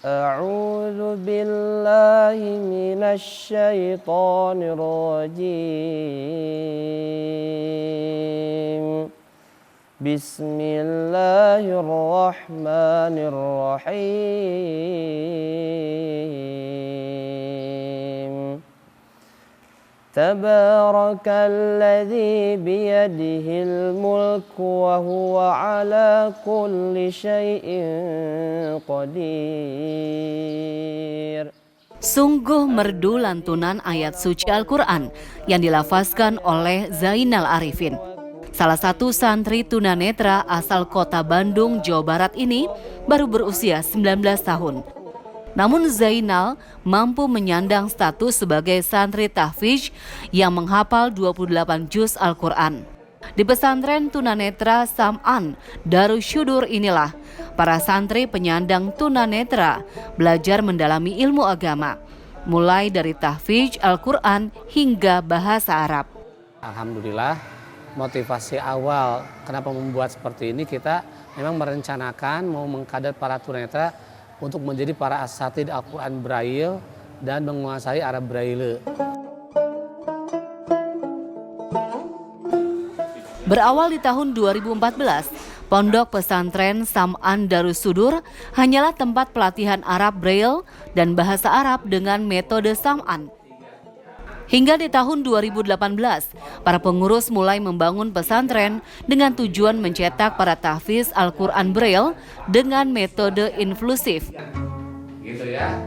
A'udzu billahi minasy syaithanir rajim. Bismillahirrahmanirrahim. Tabarakalladzi biyadihil mulku wa huwa ala kulli syai'in qadir. Sungguh merdu lantunan ayat suci Al-Quran yang dilafazkan oleh Zainal Arifin. Salah satu santri tunanetra asal kota Bandung, Jawa Barat ini baru berusia 19 tahun. Namun Zainal mampu menyandang status sebagai santri tahfidz yang menghafal 28 juz Al-Quran. Di pesantren tunanetra Sam'an Darussudur inilah para santri penyandang tunanetra belajar mendalami ilmu agama, mulai dari tahfidz Al-Quran hingga bahasa Arab. Alhamdulillah, motivasi awal kenapa membuat seperti ini, kita memang merencanakan mau mengkader para tunanetra untuk menjadi para asatidz Al-Quran Braille dan menguasai Arab Braille. Berawal di tahun 2014, Pondok Pesantren Sam'an Darussudur hanyalah tempat pelatihan Arab Braille dan bahasa Arab dengan metode Sam'an. Hingga di tahun 2018, para pengurus mulai membangun pesantren dengan tujuan mencetak para tahfidz Al-Quran Braille dengan metode inklusif. Gitu ya.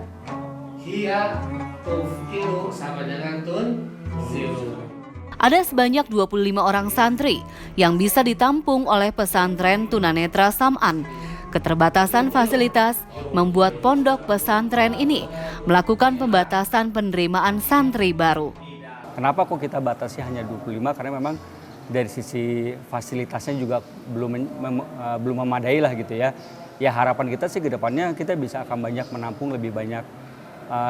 Hiya tufkiru sama dengan tun silu. Ada sebanyak 25 orang santri yang bisa ditampung oleh pesantren tunanetra Sam'an. Keterbatasan fasilitas membuat pondok pesantren ini melakukan pembatasan penerimaan santri baru. Kenapa kok kita batasi hanya 25? Karena memang dari sisi fasilitasnya juga belum memadai lah gitu ya. Ya harapan kita sih ke depannya kita bisa akan banyak menampung lebih banyak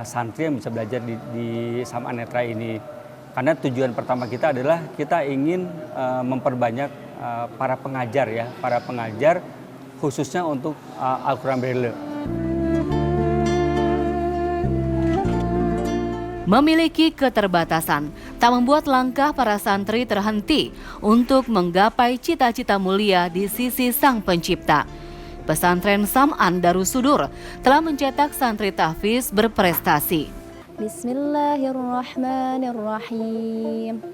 santri yang bisa belajar di Sam'an Netra ini. Karena tujuan pertama kita adalah kita ingin memperbanyak para pengajar ya, para pengajar khususnya untuk Al-Quran Braille. Memiliki keterbatasan tak membuat langkah para santri terhenti untuk menggapai cita-cita mulia di sisi Sang Pencipta. Pesantren Sam'an Darussudur telah mencetak santri tahfidz berprestasi. Bismillahirrahmanirrahim.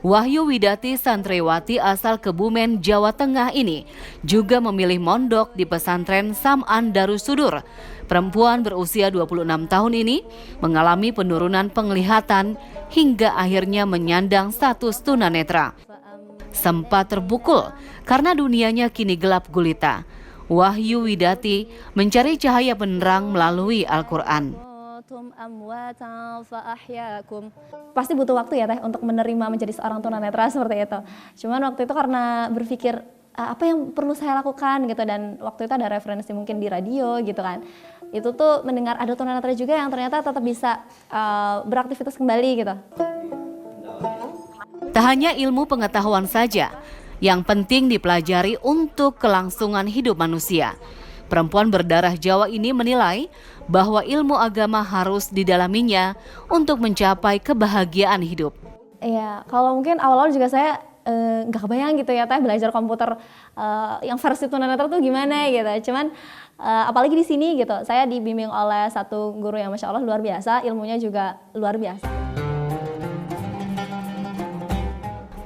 Wahyu Widati santriwati asal Kebumen, Jawa Tengah ini juga memilih mondok di pesantren Sam'an Darussudur. Perempuan berusia 26 tahun ini mengalami penurunan penglihatan hingga akhirnya menyandang status tunanetra. Sempat terpukul karena dunianya kini gelap gulita. Wahyu Widati mencari cahaya penerang melalui Al-Quran. Pasti butuh waktu ya Teh untuk menerima menjadi seorang tunanetra seperti itu. Cuman waktu itu karena berpikir apa yang perlu saya lakukan gitu, dan waktu itu ada referensi mungkin di radio gitu kan. Itu tuh mendengar ada tunanetra juga yang ternyata tetap bisa beraktivitas kembali gitu. Tak hanya ilmu pengetahuan saja yang penting dipelajari untuk kelangsungan hidup manusia. Perempuan berdarah Jawa ini menilai bahwa ilmu agama harus didalaminya untuk mencapai kebahagiaan hidup. Iya, kalau mungkin awal-awal juga saya nggak kebayang gitu ya Teh, belajar komputer yang versi tunanetra tuh gimana gitu. Cuman apalagi di sini gitu, saya dibimbing oleh satu guru yang Masya Allah luar biasa, ilmunya juga luar biasa.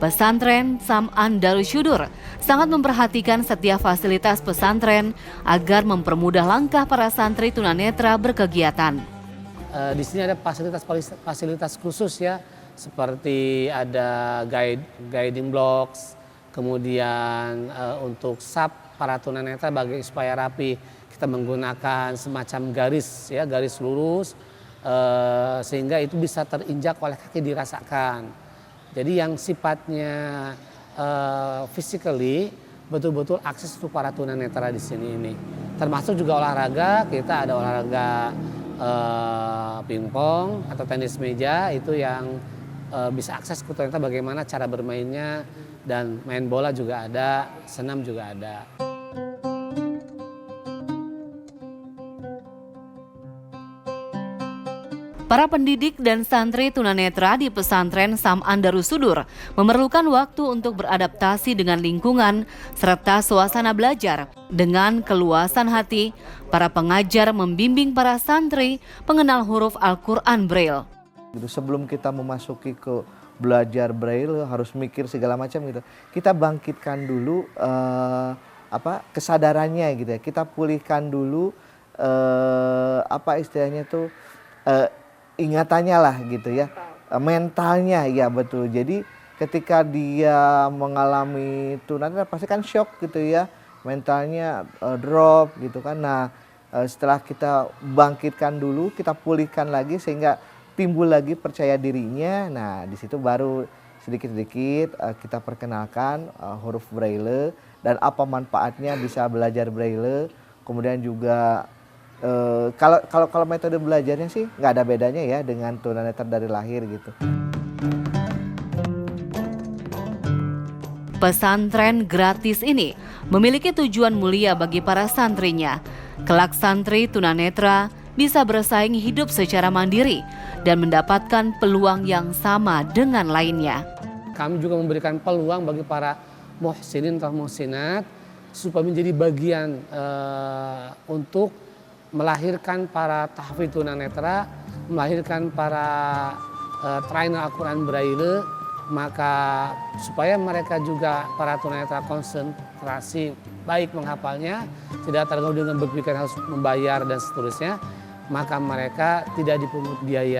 Pesantren Sam'an Darussudur sangat memperhatikan setiap fasilitas pesantren agar mempermudah langkah para santri tunanetra berkegiatan. Di sini ada fasilitas khusus ya, seperti ada guiding blocks, kemudian untuk sub para tunanetra supaya rapi, kita menggunakan semacam garis ya, garis lurus sehingga itu bisa terinjak oleh kaki dirasakan. Jadi yang sifatnya physically betul-betul akses untuk para tunanetra di sini ini. Termasuk juga olahraga, kita ada olahraga pingpong atau tenis meja, itu yang bisa akses ke tunanetra bagaimana cara bermainnya, dan main bola juga ada, senam juga ada. Para pendidik dan santri tunanetra di pesantren Sam'an Darussudur memerlukan waktu untuk beradaptasi dengan lingkungan serta suasana belajar. Dengan keluasan hati, para pengajar membimbing para santri mengenal huruf Al-Quran Braille. Sebelum kita memasuki ke belajar Braille harus mikir segala macam gitu. Kita bangkitkan dulu kesadarannya gitu ya. Kita pulihkan dulu istilahnya tuh ingatannya lah gitu ya, mentalnya ya betul. Jadi ketika dia mengalami tunanetra pasti kan shock gitu ya, mentalnya drop gitu kan. Nah setelah kita bangkitkan dulu, kita pulihkan lagi sehingga timbul lagi percaya dirinya. Nah di situ baru sedikit-sedikit kita perkenalkan huruf Braille dan apa manfaatnya bisa belajar Braille. Kemudian juga kalau metode belajarnya sih nggak ada bedanya ya dengan tunanetra dari lahir gitu. Pesantren gratis ini memiliki tujuan mulia bagi para santrinya. Kelak santri tunanetra bisa bersaing hidup secara mandiri dan mendapatkan peluang yang sama dengan lainnya. Kami juga memberikan peluang bagi para muhsinin atau muhsinat supaya menjadi bagian untuk melahirkan para tahfidz tunanetra, melahirkan para trainer Al-Quran Braille, maka supaya mereka juga para tunanetra konsentrasi baik menghafalnya, tidak terganggu dengan berpikir harus membayar dan seterusnya, maka mereka tidak dipungut biaya.